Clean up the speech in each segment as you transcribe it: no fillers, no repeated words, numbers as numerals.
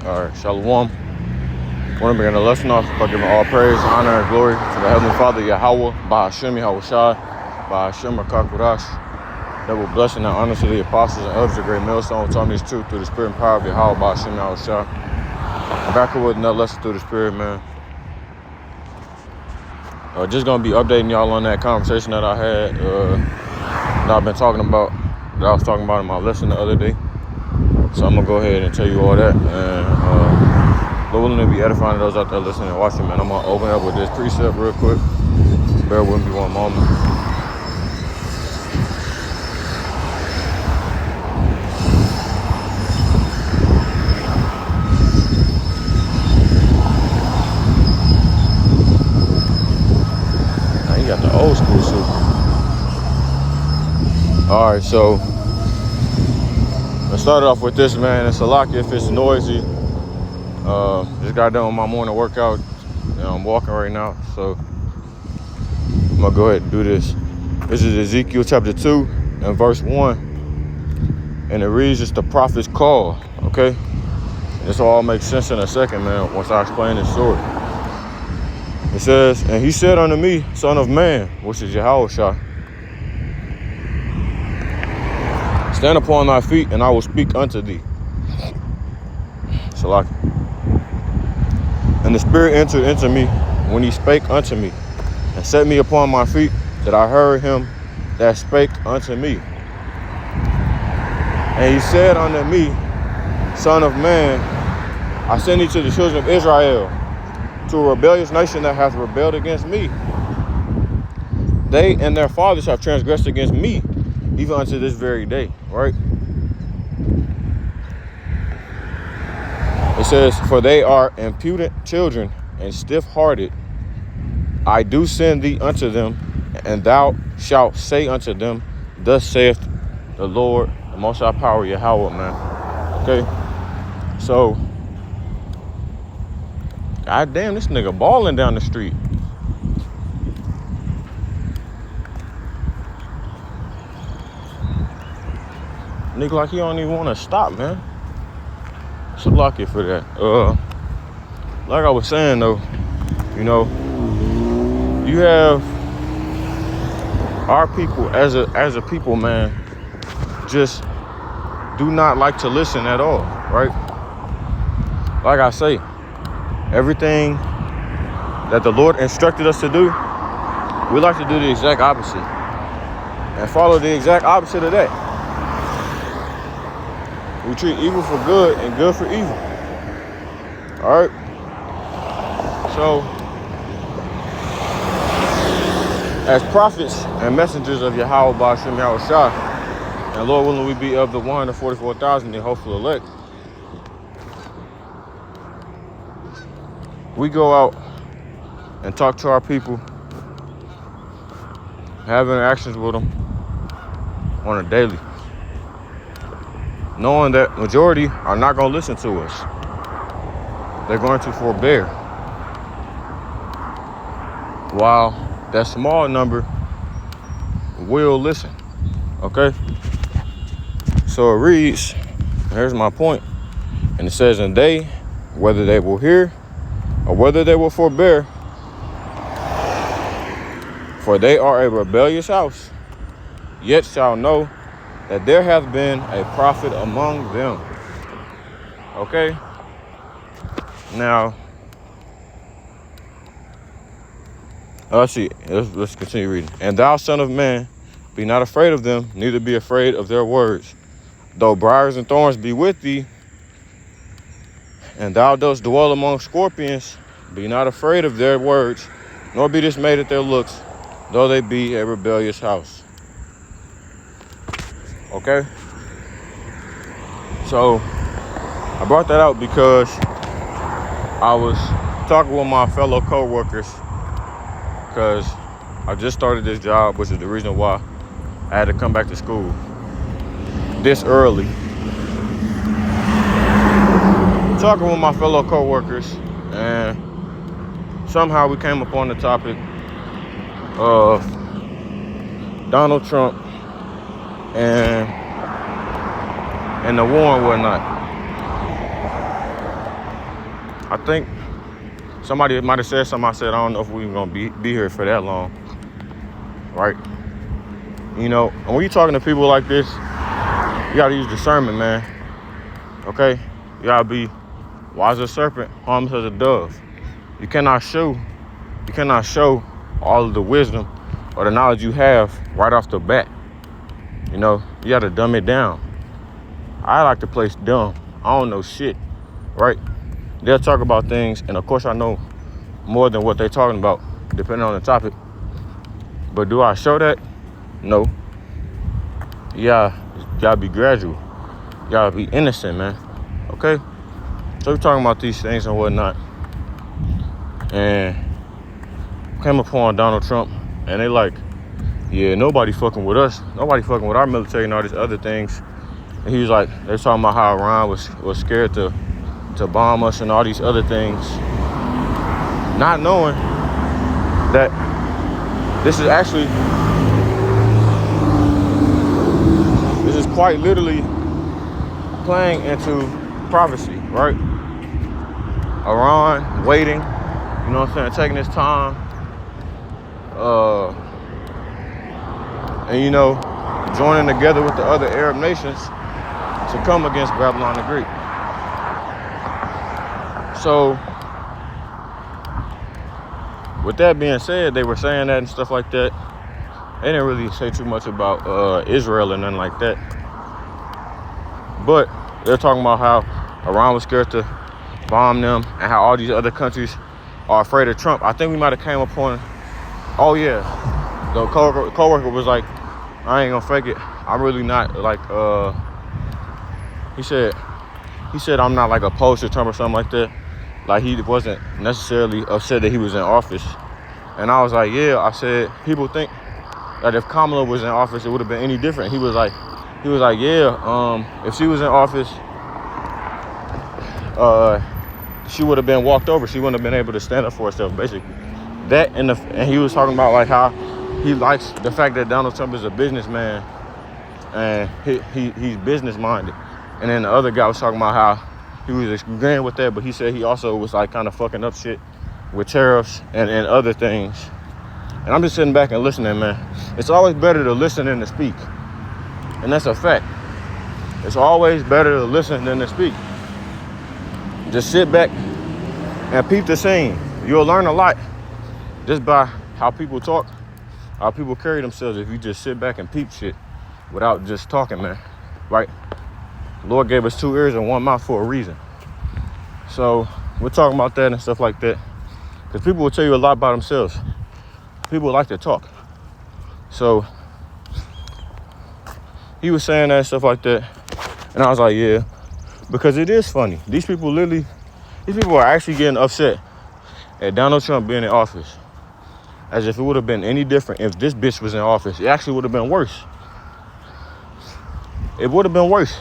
All right, Shalom. Want to begin the lesson off by giving all praise, honor, and glory to the Heavenly Father, Yahweh, Ba'ashem, Yahushai, Ba'ashem, Akakurash. Double blessing and honor to the apostles and elders of Great Millstone who taught me this truth through the spirit and power of Yahweh, Ba'ashem, Yahushai. I'm back with another lesson through the spirit, man. Just going to be updating y'all on that conversation that I had, that I've been talking about, that I was talking about in my lesson the other day. So I'm going to go ahead and tell you all that. And Lord willing to be edifying those out there listening and watching, man. I'm going to open up with this precept real quick. Bear with me one moment. Now, you got the old school suit. All right, so let's start off with this, man. It's a lock if it's noisy. Just got done with my morning workout. I'm walking right now, so I'm gonna go ahead and do this. This is Ezekiel chapter 2 and verse 1. And it reads, it's the prophet's call, okay? This will all make sense in a second, man, once I explain this story. It says, and he said unto me, Son of man, which is Yahushua, stand upon thy feet, and I will speak unto thee. Salaki. And the Spirit entered into me when he spake unto me, and set me upon my feet, that I heard him that spake unto me. And he said unto me, Son of man, I send thee to the children of Israel, to a rebellious nation that hath rebelled against me. They and their fathers have transgressed against me, even unto this very day, right? It says, for they are impudent children and stiff-hearted. I do send thee unto them, and thou shalt say unto them, thus saith the Lord, the Most High Power, Yahweh, man. Okay? So, god damn, this nigga balling down the street. Nigga like he don't even want to stop, man. So lock it for that. Like I was saying though, you know, you have our people as a people, man, just do not like to listen at all, right? Like I say, everything that the Lord instructed us to do, we like to do the exact opposite and follow the exact opposite of that. We treat evil for good and good for evil. All right. So, as prophets and messengers of Yahweh, Ba'ashem, Yahushua, and Lord willing we be of the 144,000, the hopeful elect, we go out and talk to our people, have interactions with them on a daily, knowing that majority are not going to listen to us. They're going to forbear. While that small number will listen. Okay? So it reads, here's my point. And it says, and they, whether they will hear or whether they will forbear, for they are a rebellious house, yet shall know that there hath been a prophet among them. Okay? Now, let's see. Let's continue reading. And thou, son of man, be not afraid of them, neither be afraid of their words. Though briars and thorns be with thee, and thou dost dwell among scorpions, be not afraid of their words, nor be dismayed at their looks, though they be a rebellious house. Okay? So, I brought that out because I was talking with my fellow co-workers, because I just started this job, which is the reason why I had to come back to school this early. Talking with my fellow co-workers, and somehow we came upon the topic of Donald Trump and the war and whatnot. I think somebody might have said something. I said, I don't know if we're going to be here for that long, right? You know, and when you're talking to people like this, you got to use discernment, man, okay? You got to be wise as a serpent, harmless as a dove. You cannot show all of the wisdom or the knowledge you have right off the bat. You know, you got to dumb it down. I like to play dumb. I don't know shit, right? They'll talk about things, and of course I know more than what they're talking about, depending on the topic. But do I show that? No. Yeah, you gotta be gradual. You gotta be innocent, man. Okay? So we're talking about these things and whatnot. And came upon Donald Trump, and they like, yeah, nobody fucking with us. Nobody fucking with our military and all these other things. And he was like, they're talking about how Iran was scared to bomb us and all these other things. Not knowing that this is quite literally playing into prophecy, right? Iran waiting, you know what I'm saying, taking its time. And, you know, joining together with the other Arab nations to come against Babylon the Great. So, with that being said, they were saying that and stuff like that. They didn't really say too much about Israel and nothing like that. But they're talking about how Iran was scared to bomb them and how all these other countries are afraid of Trump. I think we might have came upon, oh yeah, the coworker was like, I ain't gonna fake it. I'm really not like, he said I'm not like opposed to Trump or something like that. Like he wasn't necessarily upset that he was in office. And I was like, yeah, I said, people think that if Kamala was in office, it would have been any different. He was like, yeah, if she was in office, she would have been walked over. She wouldn't have been able to stand up for herself, basically. That and he was talking about like how he likes the fact that Donald Trump is a businessman and he's business minded. And then the other guy was talking about how he was agreeing with that, but he said he also was like kind of fucking up shit with tariffs and other things. And I'm just sitting back and listening, man. It's always better to listen than to speak. And that's a fact. It's always better to listen than to speak. Just sit back and peep the scene. You'll learn a lot just by how people talk, how people carry themselves if you just sit back and peep shit without just talking, man. Right? Lord gave us 2 ears and 1 mouth for a reason. So we're talking about that and stuff like that. Because people will tell you a lot about themselves. People like to talk. So he was saying that and stuff like that. And I was like, yeah. Because it is funny. These people are actually getting upset at Donald Trump being in office. As if it would have been any different if this bitch was in office. It actually would have been worse. It would have been worse.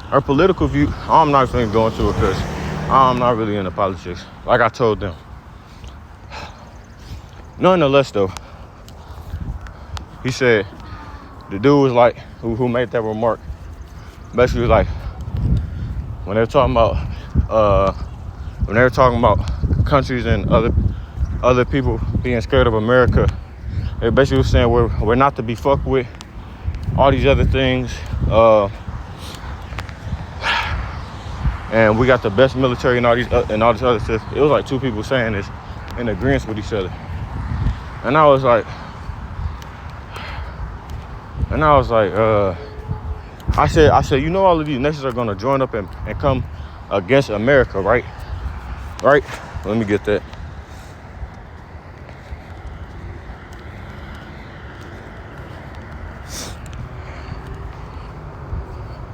Her political view, I'm not going to go into it because I'm not really into politics. Like I told them. Nonetheless, though, he said, the dude was like, who made that remark, basically was like, when they're talking about countries and other people being scared of America, they basically was saying we're not to be fucked with, all these other things, and we got the best military and all this other stuff. It was like 2 people saying this in agreement with each other, and I was like, I said, you know, all of these nations are gonna join up and come against America, right? Right? Let me get that.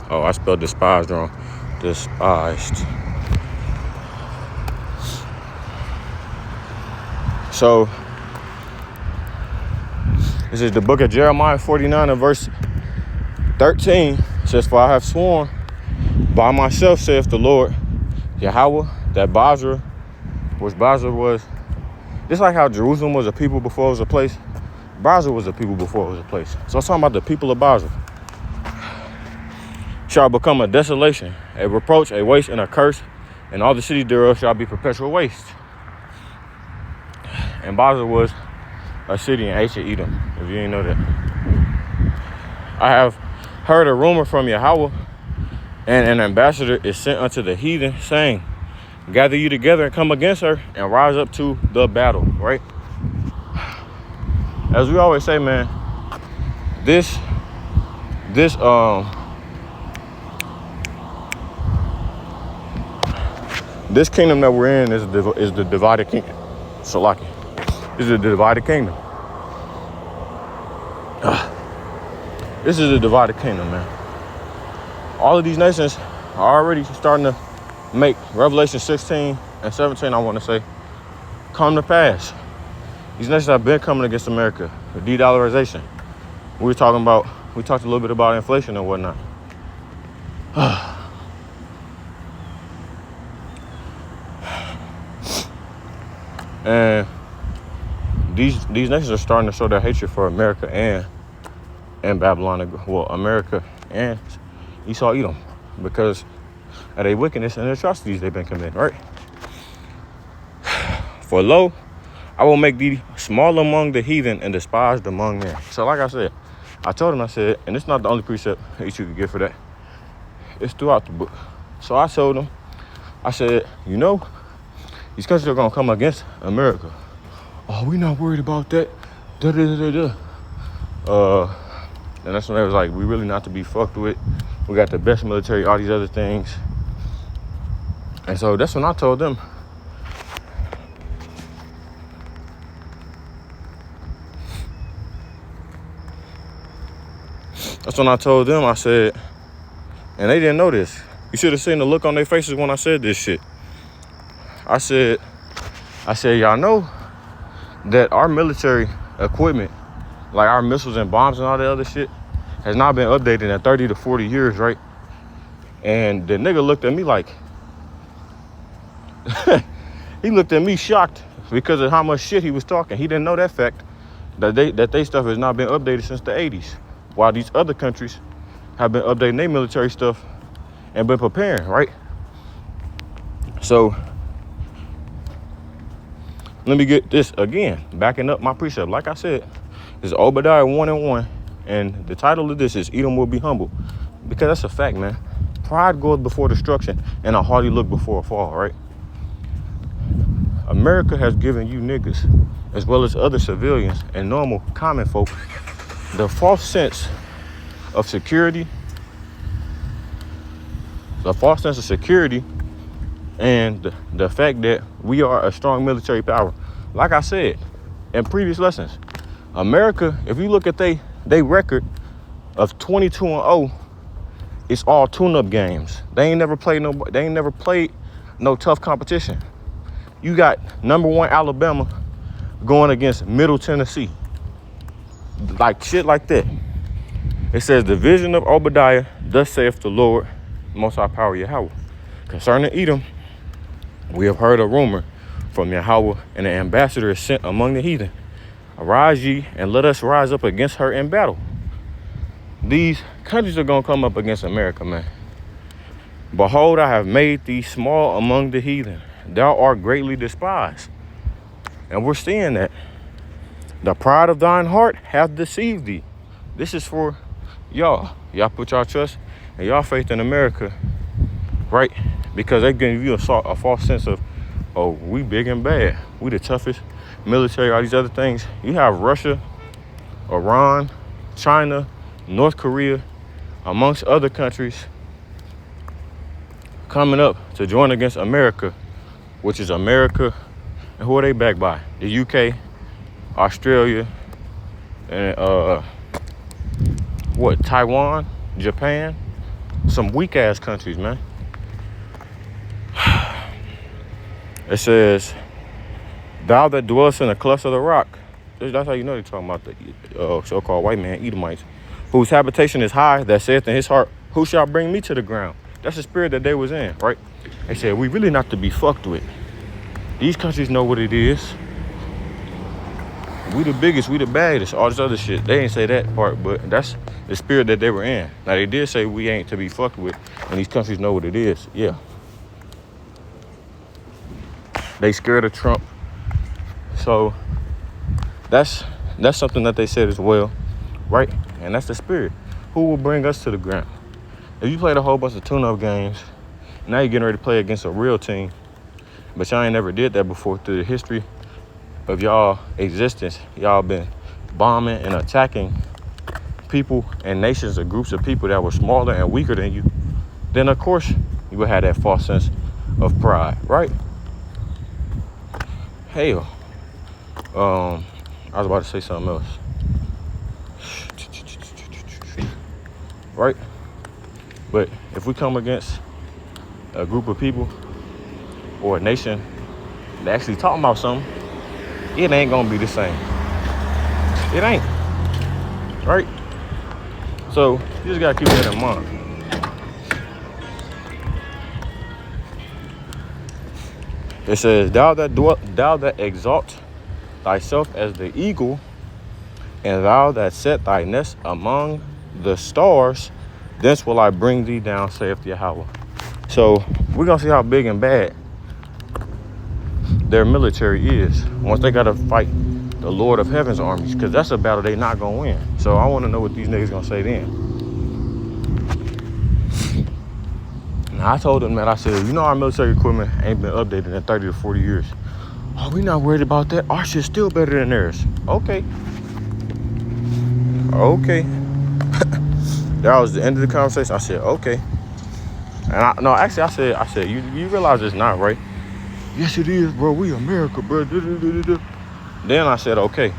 Oh, I spelled despised wrong. Despised. So, this is the book of Jeremiah 49 and verse 13. It says, for I have sworn by myself, saith the Lord, Yahweh, that Basra, which Basra was, just like how Jerusalem was a people before it was a place, Basra was a people before it was a place. So I'm talking about the people of Basra. Shall become a desolation, a reproach, a waste, and a curse, and all the cities thereof shall be perpetual waste. And Basra was a city in ancient Edom, if you didn't know that. I have heard a rumor from Yahweh, and an ambassador is sent unto the heathen, saying, gather you together and come against her and rise up to the battle, right? As we always say, man, this kingdom that we're in is the divided kingdom. Salaki. This is a divided kingdom. This is a divided kingdom, man. All of these nations are already starting to make Revelation 16 and 17, I want to say, come to pass. These nations have been coming against America. The de-dollarization. We talked a little bit about inflation and whatnot. And these nations are starting to show their hatred for America and Babylon. Well, America and Esau Edom, because of their wickedness and atrocities they've been committing, right? For lo, I will make thee small among the heathen and despised among men. So like I said, I told him, I said, and it's not the only precept that you could get for that. It's throughout the book. So I told him, I said, you know, these countries are going to come against America. Oh, we're not worried about that. And that's when they was like, we really not to be fucked with. We got the best military, all these other things. And so that's when I told them, I said, and they didn't know this. You should have seen the look on their faces when I said this shit. I said, y'all know that our military equipment, like our missiles and bombs and all that other shit, has not been updated in 30 to 40 years, right? And the nigga looked at me like, he looked at me shocked because of how much shit he was talking. He didn't know that fact, that they stuff has not been updated since the 80s. While these other countries have been updating their military stuff and been preparing, right? So, let me get this again, backing up my precept. Like I said, this is Obadiah 1:1, and the title of this is Edom will be humble. Because that's a fact, man. Pride goes before destruction, and a haughty look before a fall, right? America has given you niggas, as well as other civilians and normal common folk, the false sense of security, and the fact that we are a strong military power. Like I said in previous lessons, America, if you look at they record of 22-0, it's all tune-up games. They ain't never played no tough competition. You got #1 Alabama going against Middle Tennessee. Like shit like that. It says, the vision of Obadiah, thus saith the Lord, Most High Power Yahweh. Concerning Edom, we have heard a rumor from Yahweh, and an ambassador is sent among the heathen. Arise ye, and let us rise up against her in battle. These countries are going to come up against America, man. Behold, I have made thee small among the heathen. Thou art greatly despised. And we're seeing that. The pride of thine heart hath deceived thee. This is for y'all. Y'all put y'all trust and y'all faith in America, right? Because they give you a false sense of, oh, we big and bad. We the toughest military, all these other things. You have Russia, Iran, China, North Korea, amongst other countries, coming up to join against America, which is America. And who are they backed by? The UK, Australia, and Taiwan, Japan. Some weak ass countries, man. It says, thou that dwellest in a cluster of the rock. That's how you know they're talking about the so-called white man, Edomites, whose habitation is high, that saith in his heart, who shall bring me to the ground? That's the spirit that they was in, right? They said, we really not to be fucked with. These countries know what it is. We the biggest, we the baddest, all this other shit. They ain't say that part, but that's the spirit that they were in. Now, they did say we ain't to be fucked with, and these countries know what it is. Yeah. They scared of Trump. So that's something that they said as well, right? And that's the spirit. Who will bring us to the ground? If you played a whole bunch of tune-up games, now you're getting ready to play against a real team, but y'all ain't never did that before through the history of y'all existence. Y'all been bombing and attacking people and nations or groups of people that were smaller and weaker than you. Then of course you would have that false sense of pride, right? Hell, I was about to say something else, right? But if we come against a group of people or a nation that actually talking about something, it ain't gonna be the same. It ain't, right? So you just gotta keep that in mind. It says, thou that exalt thyself as the eagle, and thou that set thy nest among the stars, thence will I bring thee down, saith Yahweh. So we're gonna see how big and bad their military is once they gotta fight the Lord of Heaven's armies, because that's a battle they not gonna win. So I want to know what these niggas gonna say then. Now I told them that, I said, you know, our military equipment ain't been updated in 30 to 40 years. Oh, we not worried about that. Our shit's still better than theirs. Okay. That was the end of the conversation. I said, okay. And I said, you realize it's not, right? Yes, it is, bro. We America, bro. Then I said, okay.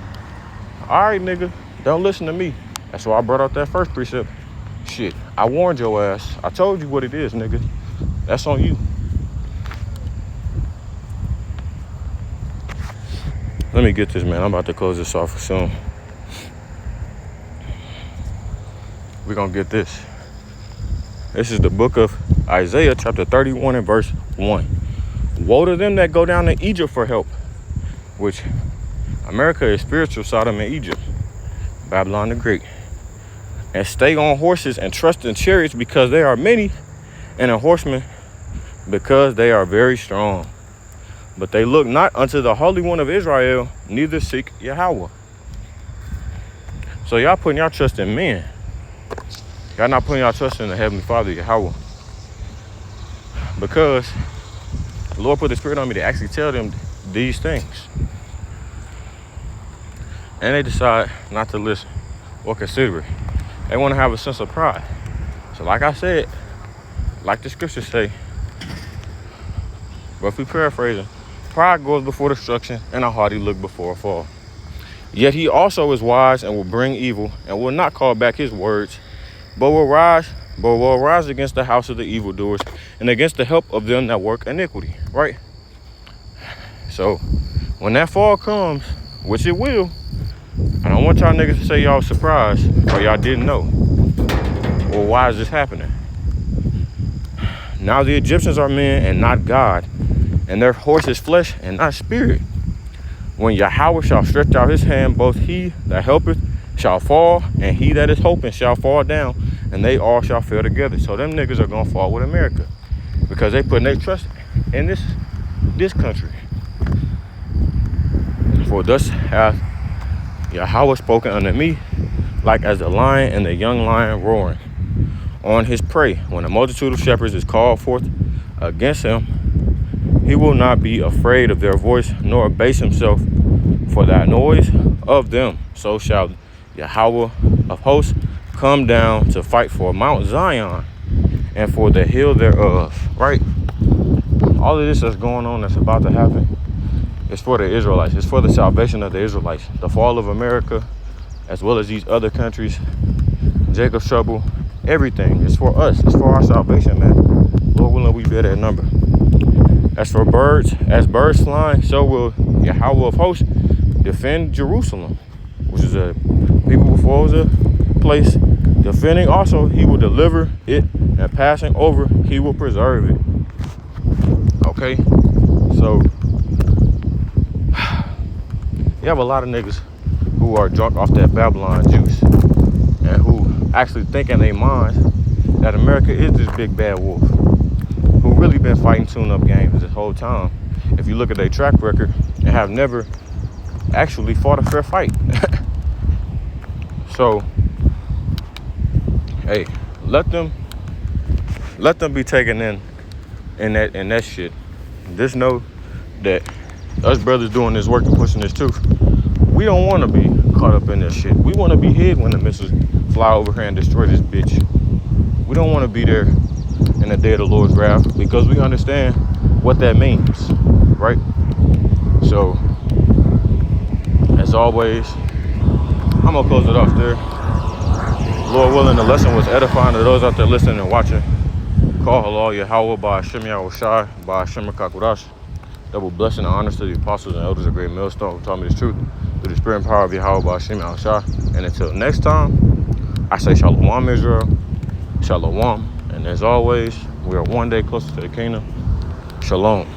All right, nigga. Don't listen to me. That's why I brought out that first precept. Shit, I warned your ass. I told you what it is, nigga. That's on you. Let me get this, man. I'm about to close this off soon. We're going to get this. This is the book of Isaiah, chapter 31 and verse 1. Woe to them that go down to Egypt for help, which America is spiritual Sodom and Egypt, Babylon the Great, and stay on horses and trust in chariots because they are many, and in horsemen because they are very strong. But they look not unto the Holy One of Israel, neither seek Yahweh. So y'all putting y'all trust in men. Y'all not putting y'all trust in the Heavenly Father, Yahweh. Because the Lord put the Spirit on me to actually tell them these things. And they decide not to listen or consider it. They want to have a sense of pride. So like I said, like the scriptures say, but if we paraphrasing, pride goes before destruction and a haughty look before a fall. Yet he also is wise and will bring evil and will not call back his words, but will rise against the house of the evildoers and against the help of them that work iniquity, right? So when that fall comes, which it will, I don't want y'all niggas to say y'all surprised or y'all didn't know. Or why is this happening? Now the Egyptians are men and not God, and their horse is flesh and not spirit. When Yahweh shall stretch out his hand, both he that helpeth shall fall, and he that is hoping shall fall down, and they all shall fail together. So them niggas are gonna fall with America because they putting their trust in this country. For thus hath Yahweh spoken unto me, like as the lion and the young lion roaring on his prey. When a multitude of shepherds is called forth against him, he will not be afraid of their voice, nor abase himself for that noise of them. So shall Yahweh of hosts come down to fight for Mount Zion and for the hill thereof. Right? All of this that's going on, that's about to happen, it's for the Israelites. It's for the salvation of the Israelites. The fall of America, as well as these other countries, Jacob's trouble, everything. It's for us. It's for our salvation, man. Lord willing, we bear that number. As birds flying, so will Yahweh of hosts defend Jerusalem, which is a people before it was a place. Defending also, he will deliver it, and passing over, he will preserve it. Okay, so you have a lot of niggas who are drunk off that Babylon juice and who actually think in their minds that America is this big bad wolf who really been fighting tune-up games this whole time. If you look at their track record and have never actually fought a fair fight. So, hey, let them be taken in that shit. Just know that us brothers doing this work and pushing this too. We don't want to be caught up in this shit. We want to be hid when the missiles fly over here and destroy this bitch. We don't want to be there in the day of the Lord's wrath because we understand what that means, right? So, as always, I'm gonna close it off there. Lord willing, the lesson was edifying to those out there listening and watching. Call halal Yahweh by Hashem Yahushai by Hashem Kakurash. Double blessing and honors to the apostles and elders of Great Millstone who taught me this truth through the spirit and power of Yahweh by Hashem Yahushai. And until next time, I say Shalom Israel, Shalom. And as always, we are one day closer to the kingdom. Shalom.